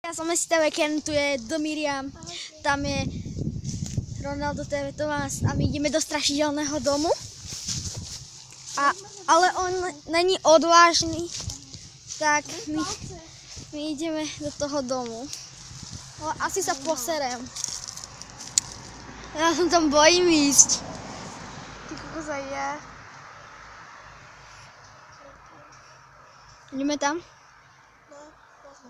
Ja som si TV Ken, tu je Miriam, tam je Ronaldo TV Tomás a my ideme do strašidelného domu. Ale on není odvážny, tak my ideme do toho domu. Ale asi sa poserem. Ja som tam bojím ísť. Ty kokoza je. Ideme tam? No, možno.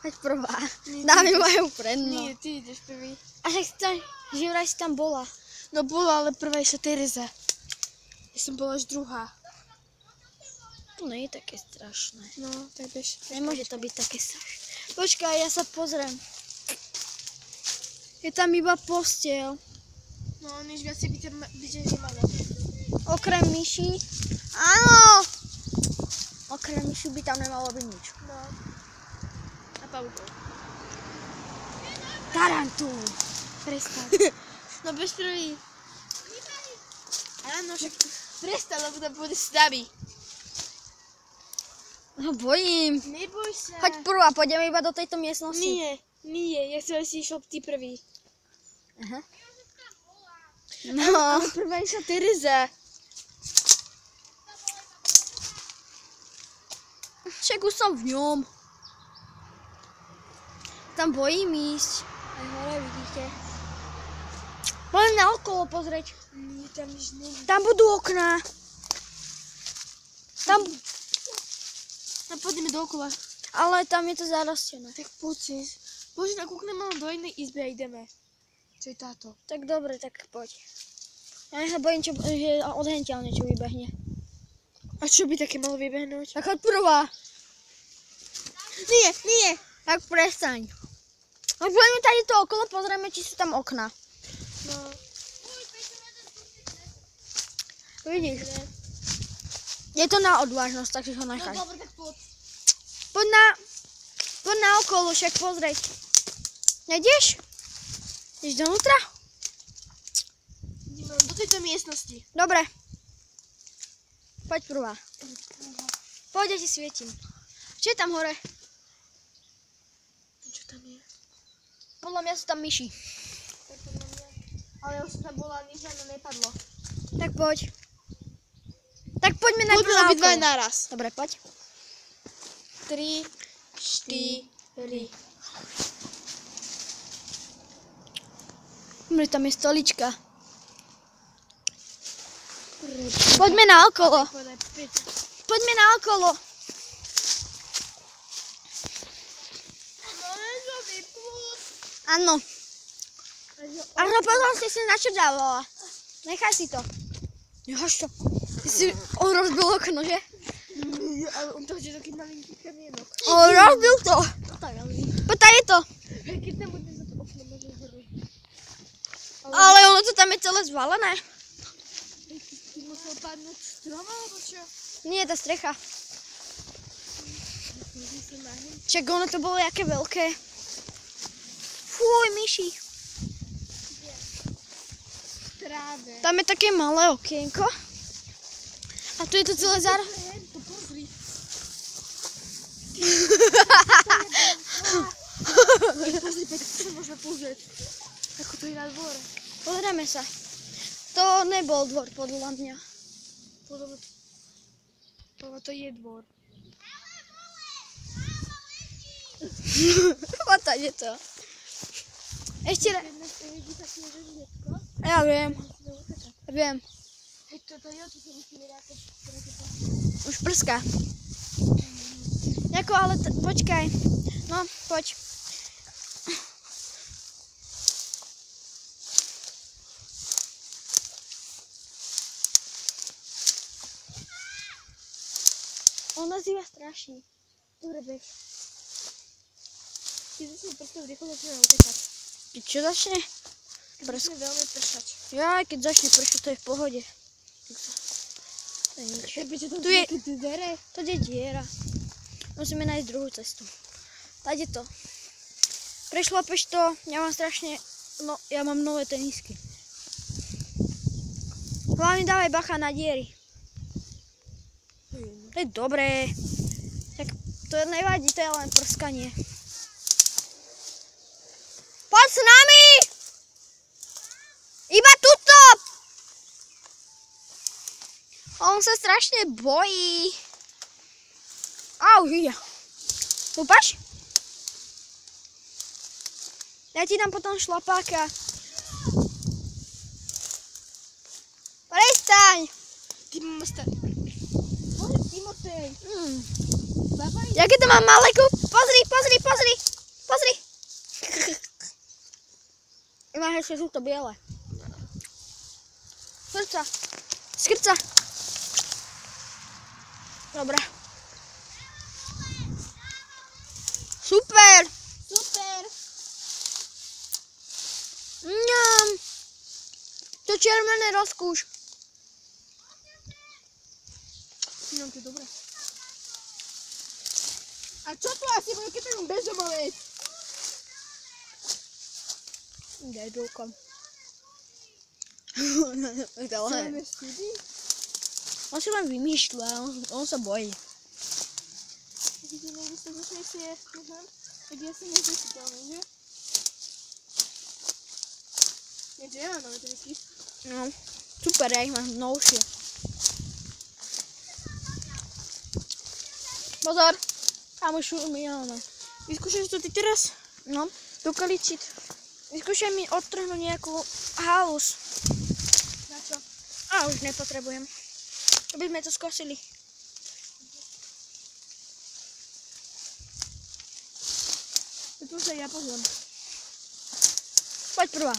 Choď prvá. Dámy majú predno. Nie, ty ideš prvý. A však že vraj si tam bola. No bola, ale prvá išla Tereza. Ja som bola až druhá. To nie je také strašné. No, tak bež. Nemôže to byť také strašné. Počkaj, ja sa pozriem. Je tam iba posteľ. No, nič viacej by nemalo. Okrem myší. Áno! Okrem myši by tam nemalo byť nič. No. A pavukov. Tarantul. Prestaň. No bež prvý. Áno, však prestaň, lebo tam pôjde s nami. No bojím. Neboj sa. Choď prvá, pôjdeme iba do tejto miestnosti. Nie, ja chcem, aby si išiel ty prvý. Aha. No. Ale prvá išla Tereza. Však už som v ňom. Tam bojím ísť. Aj hore vidíte. Poďme na okolo pozrieť. Nie, tam nič nie. Tam budú okná. Tam... Poďme dookola. Ale tam je to zarastené. Tak poď si. Bože, nakúkneme len do jednej izby a ideme. Čo je táto? Tak dobre, tak poď. Ja sa bojím, že odhentiaľ niečo vybehne. A čo by také malo vybehnúť? Tak choď prvá. Nie. Tak prestaň. No poďme tady to okolo, pozrieme, či sú tam okná. No. Vidíš? Je to na odvážnosť, takže ho nechaj. No dobre, tak poď. Poď na okolo, však pozrieť. Nejdeš? Ideš donútra? Ideme do tejto miestnosti. Dobre. Poď prvá. Poď, ja ti svietím. Čo je tam hore? Čo tam je? Podľa mňa sú tam myši. Ale ja už som tam bola, nič žiadne nepadlo. Tak poď. Tak poďme najprv Poďme na obidva okolo. naraz. Dobre, poď. 3, 4. Tam je stolička. Poďme na okolo. Poďme na okolo. Áno. Áno, potom si na čo dávala. Nechaj si to. Nehoď to. On rozbil okno, že? Nie, ale on to hodí taký malinký kamienok. On rozbil to. Poď tady to. Keď tam bude za to okno, môže ho rozbiť. Ale ono to tam je celé zvalené. Ty musel padnúť strom, alebo čo? Nie, tá strecha. Čak ono to bolo jaké veľké. Fúj, myši. Tráve. Tam je také malé okienko. A tu je to celé To pozri. Pozri, Peťa, čo môžeme pozrieť? Ako to je na dvore. Pozrieme sa. To nebol dvor, podľa mňa. Podľa to je dvor. Poď je to. Ešte raz. Ja viem. Viem. Hej, toto je, tu sa musíme dáko. Už prská. Jako, ale počkaj. No, poď. On nás iba straší. Dobre, bež. Keď začne prskať, rýchlo začne utekať. Keď čo začne? Začne veľmi pršať. Ja, keď začne pršať, to je v pohode. To je nič. Tu je... To je diera. Musíme nájsť druhú cestu. Tady to. Prešlapeš to, ja mám strašne... No, ja mám nové tenisky. Hlavne dávaj bacha na diery. To je dobré. Tak to nevadí, to je len prskanie. Poď s nami! Iba tuto! On sa strašne bojí. A už ide. Dúpaš? Ja ti dám potom šlapáka. Prestaň! Ty mama starý. Bože, Timotej. Jaké to mám malé Pozri, pozri, pozri. Pozri. Máš ešte žlto biele. Skrca. Skrca. Dobre. Super. Super. Mňam. To červené rozkúš. No, to je dobré. A čo tu asi bude, keď ten bežomovec? Debilko. Chceme štúdi? On si len vymýšľa, on sa bojí. Keď niekde sa začne sieť, tak ja si nezesiteľný, že? Nie, že ja mám nové tenisky. No, super, ja ich mám novšie. Pozor, tam už šumí, áno. Vyskúšaš to ty teraz? No, Dokaličiť. vyskúšaj mi odtrhnúť nejakú halus. Na čo? A už nepotrebujem. Aby sme to skosili. Tu sa ja pozriem. Poď prvá.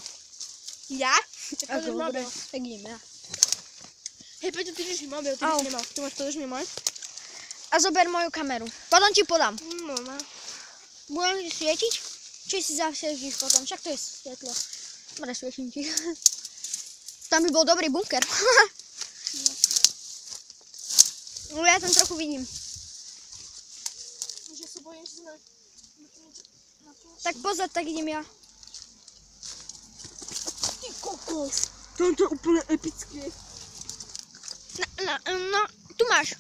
Ja? Tak Ako, pozrieš mobil. dobre, tak idem ja. Hej, Peťo, ty žeš mi mobil, ty Au. by si nemal. Ty máš podrž mi môj? A zober moju kameru. Potom ti podám. No, no. Budem ti svietiť? Či si zasvietiš potom? Však to je svetlo. Dobre, svietím ti. Tam by bol dobrý bunker. No ja tam trochu vidím. Že sa bojím, že sme... Tak pozor, tak idem ja. Ty kokos. Toto je úplne epické. No, tu máš.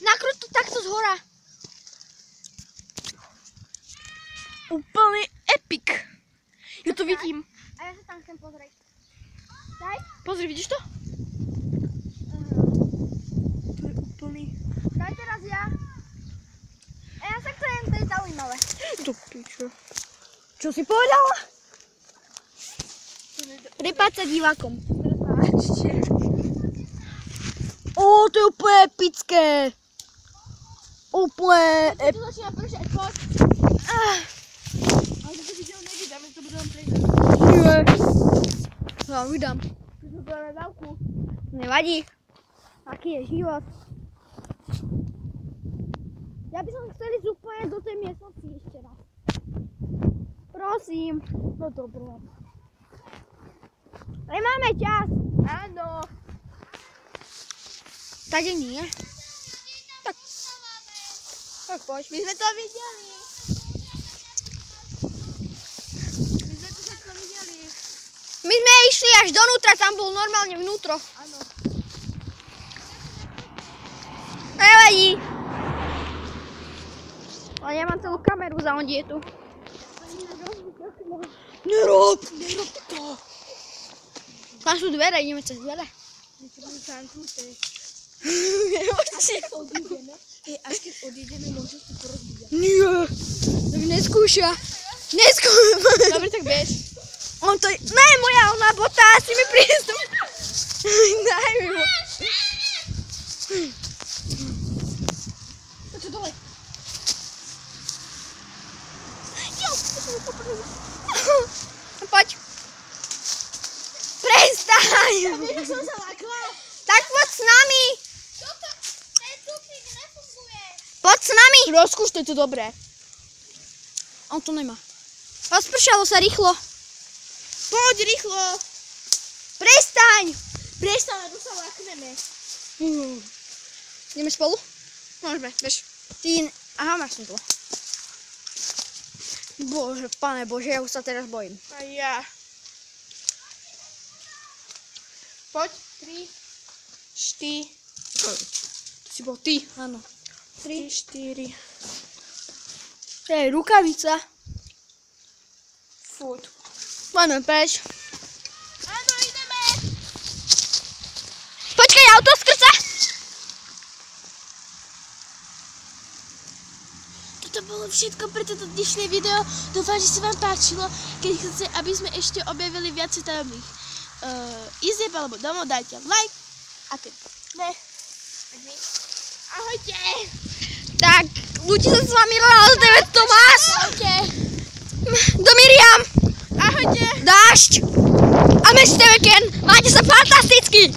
Nakrúť to takto zhora. Úplne epic. Ja to vidím. A ja sa tam chcem pozrieť. Daj. Pozri, vidíš to? To je úplný... Daj teraz ja. A ja sa chcem, to je zaujímavé. Do piče. Čo si povedala? Pripáď sa divákom. Ó, to je úplne epické. Úplne To začína pršať, poď. Ale toto video nevydáme, to budem prejsť. Nie. Ja vydám. To zoberáme dávku. Nevadí. Aký je život. Ja by som chcel ísť úplne do tej miestnosti ešte raz. Prosím. No dobré. Ale máme čas. Áno. Tady nie. Tak. Tak poď. My sme to videli. My sme to všetko videli. My sme išli až donútra, tam bol normálne vnútro. Áno. Nevadí. Ale ja mám celú kameru za ondietu. Nerob. Nerob to. Tam sú dvere, ideme cez dvere. My to budeme zanknuté. Nemoží. Odídeme. Hej, až keď odídeme, môžeš to porozbíjať. Nie. Tak neskúša. Neskúša. Dobre, tak bež. On to je... Ne, moja ona bota, si mi prístup. Daj mi ho. Poď dole. Poď. Prestaň. Vieš, som sa lákla. Tak poď s nami. Ten cukrík nefunguje. Poď s nami. Rozkúš, to je to dobré. On to nemá. Rozpršalo sa rýchlo. Poď rýchlo. Prestaň. Prestaň, tu sa lákneme. Ideme spolu? Môžeme, bež. Ty... Aha, máš svetlo. Bože, pane Bože, ja už sa teraz bojím. A ja. Poď. 3, 4. To si bol ty. Áno. 3, 4. To je rukavica. Furt. Máme preč. Áno, ideme. Počkaj, auto skrca. Toto bolo všetko pre toto dnešné video. Dúfam, že sa vám páčilo. Keď chcete, aby sme ešte objavili viacej tajomných izieb alebo domov, dajte like. A keď ne, tak my. Ahojte. Tak, ľudí sa s vami Ronaldo TV Tomáš. Ahojte. Do Miriam. Ahojte. Dášť. A Mr. Ken, máte sa fantasticky.